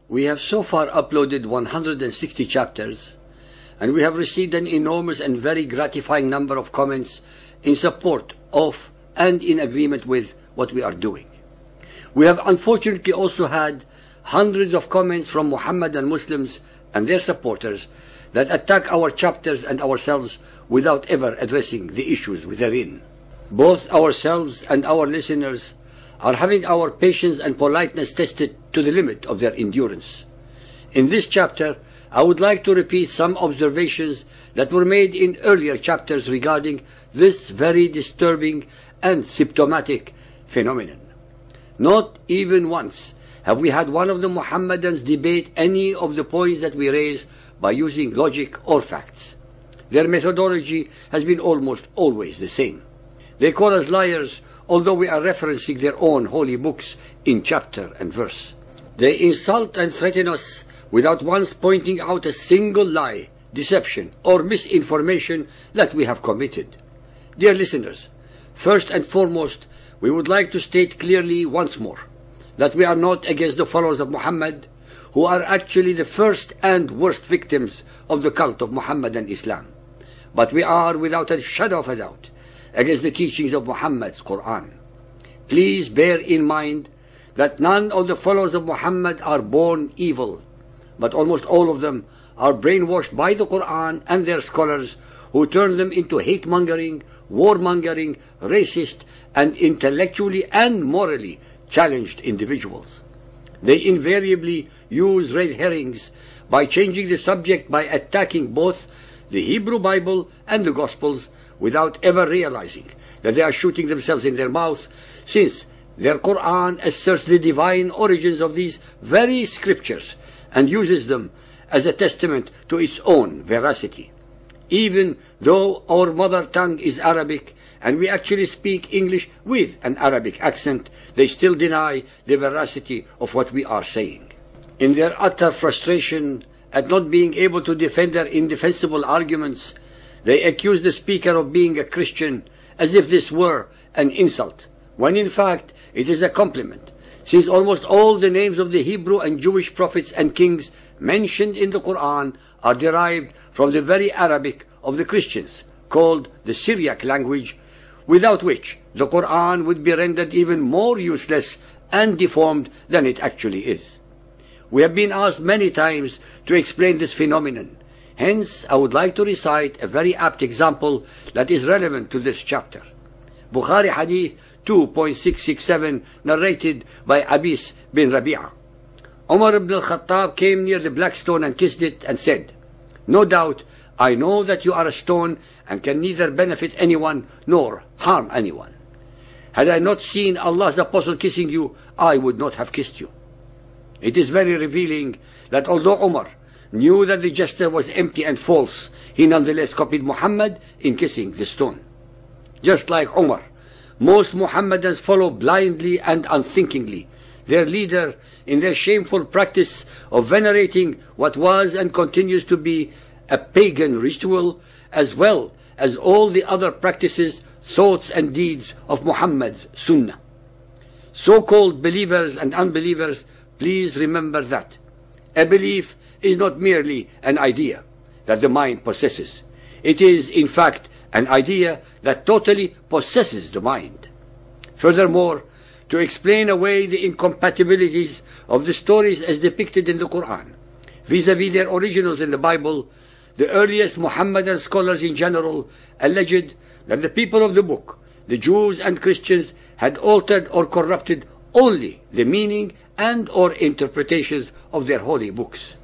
We have so far uploaded 160 chapters, and we have received an enormous and very gratifying number of comments in support of and in agreement with what we are doing. We have unfortunately also had hundreds of comments from Muhammadan Muslims and their supporters that attack our chapters and ourselves without ever addressing the issues therein. Both ourselves and our listeners are having our patience and politeness tested to the limit of their endurance. In this chapter, I would like to repeat some observations that were made in earlier chapters regarding this very disturbing and symptomatic phenomenon. Not even once have we had one of the Muhammadans debate any of the points that we raise by using logic or facts. Their methodology has been almost always the same. They call us liars, although we are referencing their own holy books in chapter and verse. They insult and threaten us without once pointing out a single lie, deception, or misinformation that we have committed. Dear listeners, first and foremost, we would like to state clearly once more that we are not against the followers of Muhammad, who are actually the first and worst victims of the cult of Muhammadan Islam. But we are, without a shadow of a doubt, against the teachings of Muhammad's Quran. Please bear in mind that none of the followers of Muhammad are born evil, but almost all of them are brainwashed by the Quran and their scholars, who turn them into hate-mongering, war-mongering, racist, and intellectually and morally challenged individuals. They invariably use red herrings by changing the subject by attacking both the Hebrew Bible and the Gospels without ever realizing that they are shooting themselves in their mouths, since their Quran asserts the divine origins of these very scriptures and uses them as a testament to its own veracity. Even though our mother tongue is Arabic and we actually speak English with an Arabic accent, they still deny the veracity of what we are saying. In their utter frustration at not being able to defend their indefensible arguments, they accuse the speaker of being a Christian as if this were an insult, when in fact it is a compliment, since almost all the names of the Hebrew and Jewish prophets and kings mentioned in the Quran are derived from the very Arabic of the Christians, called the Syriac language, without which the Quran would be rendered even more useless and deformed than it actually is. We have been asked many times to explain this phenomenon. Hence, I would like to recite a very apt example that is relevant to this chapter. Bukhari Hadith 2.667, narrated by Abis bin Rabi'ah. Umar ibn al-Khattab came near the black stone and kissed it and said, "No doubt, I know that you are a stone and can neither benefit anyone nor harm anyone. Had I not seen Allah's apostle kissing you, I would not have kissed you." It is very revealing that although Umar knew that the gesture was empty and false, he nonetheless copied Muhammad in kissing the stone. Just like Umar, most Muhammadans follow blindly and unthinkingly their leader in their shameful practice of venerating what was and continues to be a pagan ritual, as well as all the other practices, thoughts and deeds of Muhammad's Sunnah. So-called believers and unbelievers, please remember that a belief is not merely an idea that the mind possesses. It is, in fact, an idea that totally possesses the mind. Furthermore, to explain away the incompatibilities of the stories as depicted in the Quran, vis-à-vis their originals in the Bible, the earliest Muhammadan scholars in general alleged that the people of the book, the Jews and Christians, had altered or corrupted only the meaning and or interpretations of their holy books.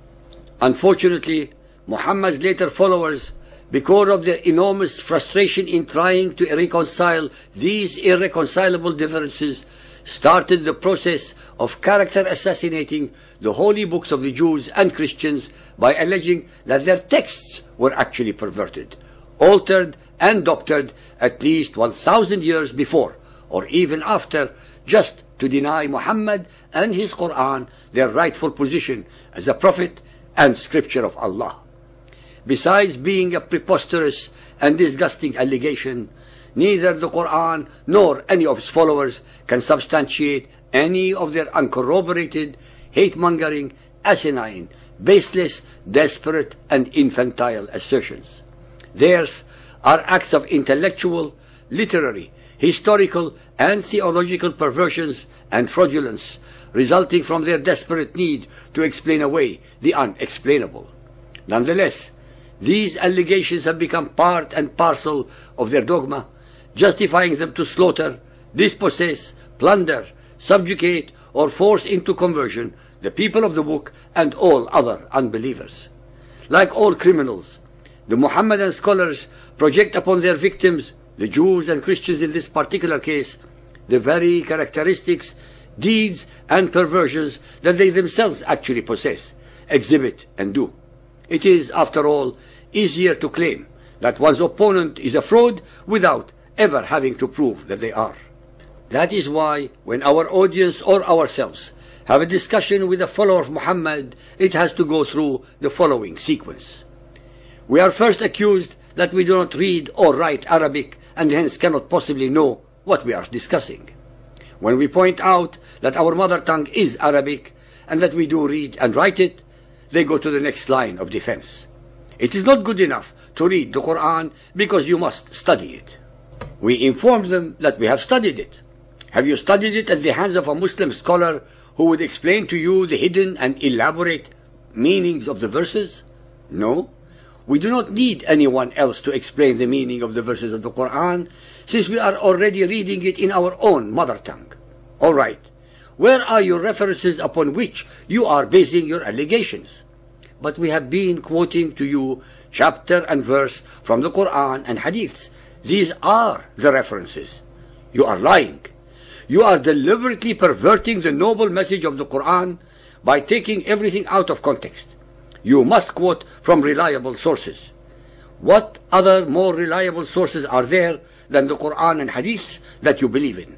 Unfortunately, Muhammad's later followers, because of their enormous frustration in trying to reconcile these irreconcilable differences, started the process of character assassinating the holy books of the Jews and Christians by alleging that their texts were actually perverted, altered and doctored at least 1,000 years before or even after, just to deny Muhammad and his Quran their rightful position as a prophet and scripture of Allah. Besides being a preposterous and disgusting allegation, neither the Quran nor any of its followers can substantiate any of their uncorroborated, hate-mongering, asinine, baseless, desperate, and infantile assertions. Theirs are acts of intellectual, literary, historical, and theological perversions and fraudulence, resulting from their desperate need to explain away the unexplainable. Nonetheless, these allegations have become part and parcel of their dogma, justifying them to slaughter, dispossess, plunder, subjugate, or force into conversion the people of the book and all other unbelievers. Like all criminals, the Muhammadan scholars project upon their victims, the Jews and Christians in this particular case, the very characteristics, deeds, and perversions that they themselves actually possess, exhibit, and do. It is, after all, easier to claim that one's opponent is a fraud without ever having to prove that they are. That is why when our audience or ourselves have a discussion with a follower of Muhammad, it has to go through the following sequence. We are first accused that we do not read or write Arabic and hence cannot possibly know what we are discussing. When we point out that our mother tongue is Arabic and that we do read and write it, they go to the next line of defense. It is not good enough to read the Quran because you must study it. We inform them that we have studied it. Have you studied it at the hands of a Muslim scholar who would explain to you the hidden and elaborate meanings of the verses? No. We do not need anyone else to explain the meaning of the verses of the Quran, since we are already reading it in our own mother tongue. All right. Where are your references upon which you are basing your allegations? But we have been quoting to you chapter and verse from the Quran and Hadiths. These are the references. You are lying. You are deliberately perverting the noble message of the Quran by taking everything out of context. You must quote from reliable sources. What other more reliable sources are there than the Quran and Hadiths that you believe in?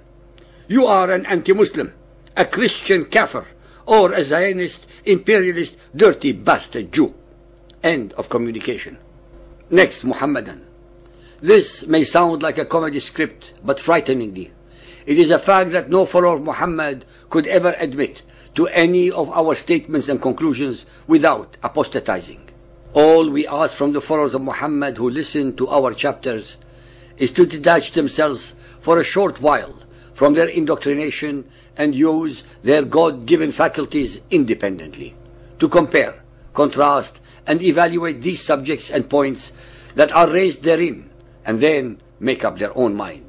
You are an anti-Muslim, a Christian kafir, or a Zionist, imperialist, dirty bastard Jew. End of communication. Next, Muhammadan. This may sound like a comedy script, but frighteningly, it is a fact that no follower of Muhammad could ever admit to any of our statements and conclusions without apostatizing. All we ask from the followers of Muhammad who listen to our chapters is to detach themselves for a short while from their indoctrination and use their God-given faculties independently, to compare, contrast, and evaluate these subjects and points that are raised therein, and then make up their own mind.